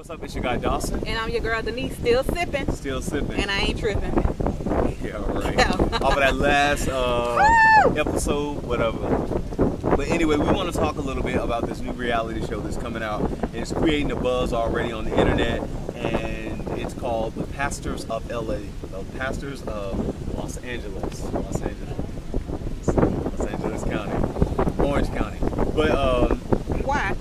What's up? It's your guy Dawson. And I'm your girl Denise, still sipping. Still sipping. And I ain't tripping. Yeah, right. Yeah. Off of that last episode, whatever. But anyway, we want to talk a little bit about this new reality show that's coming out. And it's creating a buzz already on the internet. And it's called The Pastors of LA. The Pastors of Los Angeles County. Orange County. But Why?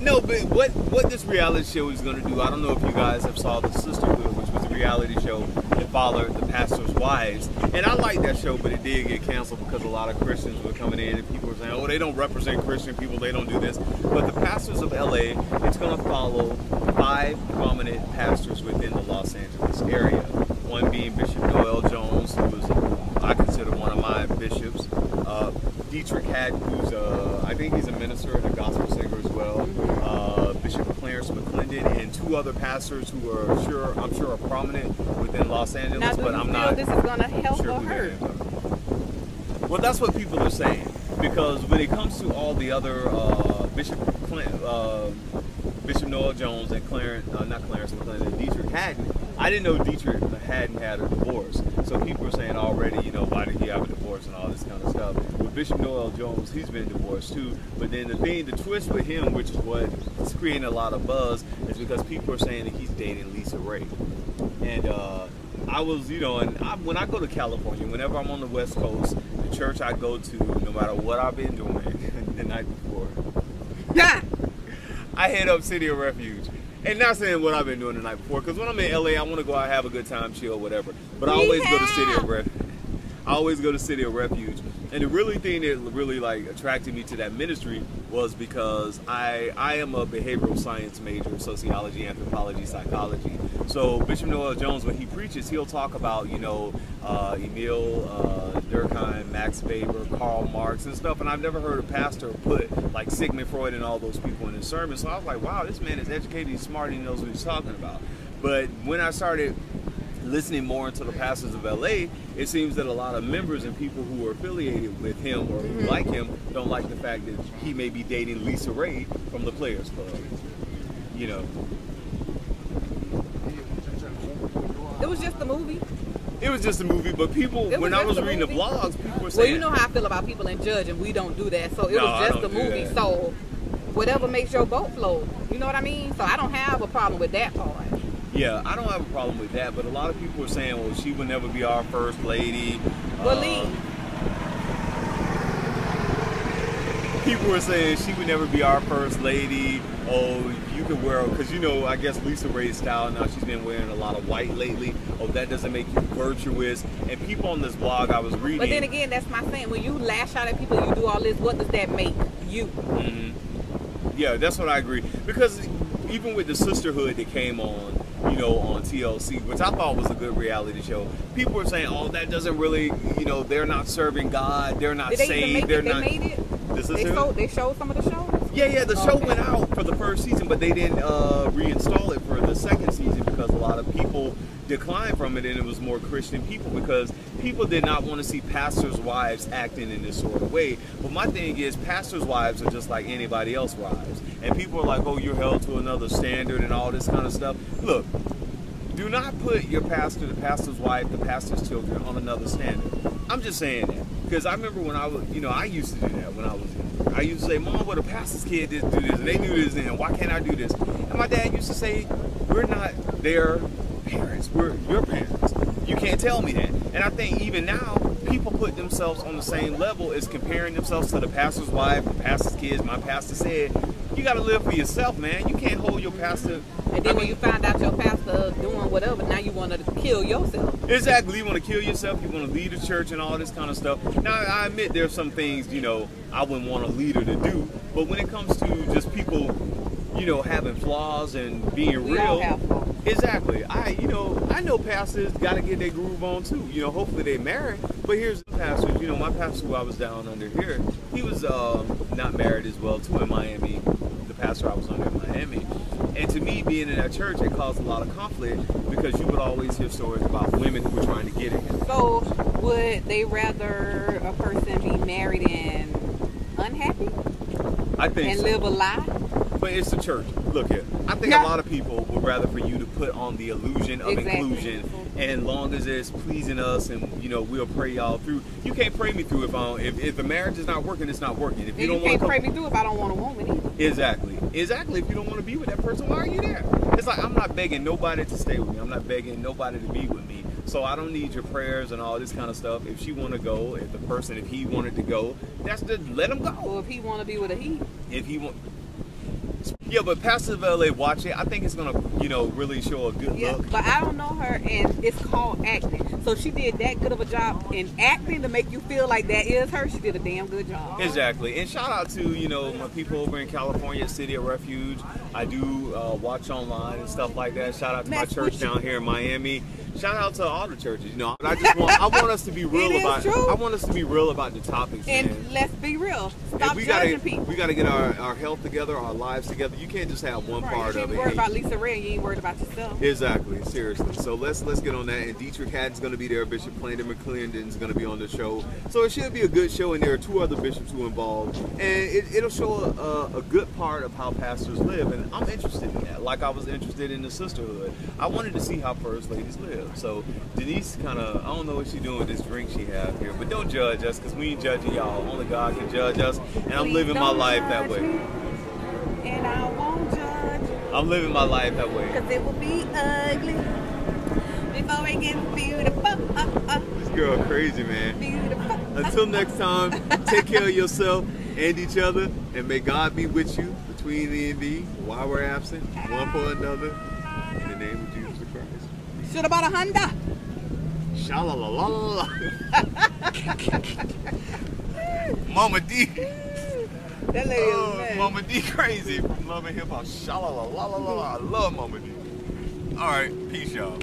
no, but what this reality show is going to do, I don't know if you guys have saw The Sisterhood, which was a reality show that followed the pastors' wives. And I like that show, but it did get canceled because a lot of Christians were coming in and people were saying, oh, they don't represent Christian people, they don't do this. But the Pastors of LA, it's going to follow 5 prominent pastors within the Los Angeles area. One being Bishop Noel Jones, who is, I consider one of my bishops. Deitrick Haddon, who's I think he's a minister and a gospel singer as well. Bishop Clarence McClendon, and 2 other pastors who are I'm sure are prominent within Los Angeles, Now, but I'm not. This is gonna help sure or who hurt? Well, that's what people are saying, because when it comes to all the other Bishop Noel Jones and Deitrick Haddon, I didn't know Deitrick Haddon had a divorce. So people are saying already, you know, why did he have a divorce and all this kind of stuff. With Bishop Noel Jones, he's been divorced too. But then the twist with him, which is what is creating a lot of buzz, is because people are saying that he's dating Lisa Ray. And I was, you know, when I go to California, whenever I'm on the West Coast, the church I go to, no matter what I've been doing the night before, Yeah. I head up City of Refuge. And not saying what I've been doing the night before, because when I'm in LA, I want to go out, have a good time, chill, whatever. But I always go to City of Refuge. I always go to City of Refuge. And the really thing that really like attracted me to that ministry was because I am a behavioral science major, sociology, anthropology, psychology. So Bishop Noel Jones, when he preaches, he'll talk about, you know, Emil Durkheim, Max Weber, Karl Marx and stuff. And I've never heard a pastor put like Sigmund Freud and all those people in his sermon. So I was like, wow, this man is educated, he's smart, he knows what he's talking about. But when I started listening more into the pastors of LA, it seems that a lot of members and people who are affiliated with him or who like him don't like the fact that he may be dating Lisa Ray from the Players Club. You know. It was just a movie. It was just a movie, but people, when I was reading the blogs, people were saying... Well, you know how I feel about people and judge, and we don't do that. So it was just a movie, so whatever makes your boat float. You know what I mean? So I don't have a problem with that part. Yeah, I don't have a problem with that, but a lot of people are saying, well, she would never be our first lady. Well, Lee. People were saying she would never be our first lady. Oh, you could wear, because you know, I guess Lisa Ray's style now, she's been wearing a lot of white lately. Oh, that doesn't make you virtuous. And people on this blog I was reading. But then again, that's my saying. When you lash out at people, you do all this, what does that make you? Mm-hmm. Yeah, that's what I agree. Because even with the Sisterhood that came on, you know, on TLC, which I thought was a good reality show, people were saying, oh, that doesn't really, you know, they're not serving God, they're not saved, they're not... They made it? They showed some of the shows? Yeah, the show went out for the first season, but they didn't reinstall it for the second season because a lot of people declined from it, and it was more Christian people, because people did not want to see pastors' wives acting in this sort of way. But my thing is, pastors' wives are just like anybody else's wives. And people are like, oh, you're held to another standard and all this kind of stuff. Look, do not put your pastor, the pastor's wife, the pastor's children on another standard. I'm just saying that. Because I remember when I was, you know, I used to do that when I was younger. I used to say, Mom, well, the pastor's kid did do this, and they do this, and why can't I do this? And my dad used to say, we're not their parents, we're your parents. You can't tell me that. And I think even now, people put themselves on the same level as comparing themselves to the pastor's wife, the pastor's kids. My pastor said, you got to live for yourself, man. You can't hold your pastor. And then when you find out your pastor doing whatever, now you want to kill yourself. Exactly. You want to kill yourself. You want to lead a church and all this kind of stuff. Now, I admit there's some things, you know, I wouldn't want a leader to do. But when it comes to just people, you know, having flaws and being we real. All have flaws. Exactly. I know pastors got to get their groove on too. You know, hopefully they marry. But here's the pastors. You know, my pastor who I was down under here, he was not married as well too in Miami. The pastor I was under in Miami. And to me, being in that church, it caused a lot of conflict because you would always hear stories about women who were trying to get it. So, would they rather a person be married and unhappy? I think and so. live a lie? But it's the church. Look here. I think a lot of people would rather for you to put on the illusion of inclusion, and long as it's pleasing us, and you know, we'll pray y'all through. You can't pray me through if the marriage is not working, it's not working. If you don't want to pray me through if I don't want a woman either. Exactly. If you don't want to be with that person, why are you there? It's like, I'm not begging nobody to stay with me. I'm not begging nobody to be with me. So I don't need your prayers and all this kind of stuff. If she want to go, if he wanted to go, that's just let him go. Or if he want to be with a he. If he want. Yeah, but Pastor Vele, watch it. I think it's gonna, you know, really show a good look. But I don't know her, and it's called acting. So she did that good of a job in acting to make you feel like that is her. She did a damn good job. Exactly. And shout out to, you know, my people over in California, City of Refuge. I do watch online and stuff like that. Shout out to my church down here in Miami. Shout out to all the churches, you know. I want us to be real about. I want us to be real about the topics. And man, let's be real. Stop judging people. We gotta get our health together, our lives together. You can't just have one part of it. You ain't worried about Lisa Ray, and you ain't worried about yourself. Exactly, seriously. So let's get on that. And Deitrick Haddon's gonna be there. Bishop Clarendon McClendon's gonna be on the show. So it should be a good show. And there are 2 other bishops who are involved, and it'll show a good part of how pastors live. And I'm interested in that. Like I was interested in the sisterhood. I wanted to see how first ladies live. So Denise kind of, I don't know what she's doing with this drink she have here, but don't judge us, because we ain't judging y'all. Only God can judge us, and I'm living my life that way. And I won't judge. I'm living my life that way. Because it will be ugly before it gets beautiful. This girl crazy, man. Beautiful. Until next time, take care of yourself and each other, and may God be with you between thee and thee while we're absent, one for another, in the name of Jesus Christ. Should have bought a Honda. Sha-la-la-la-la-la. Mama D. That lady is mad. Mama D crazy from Love and Hip Hop. Sha-la-la-la-la-la. I love Mama D. All right, peace, y'all.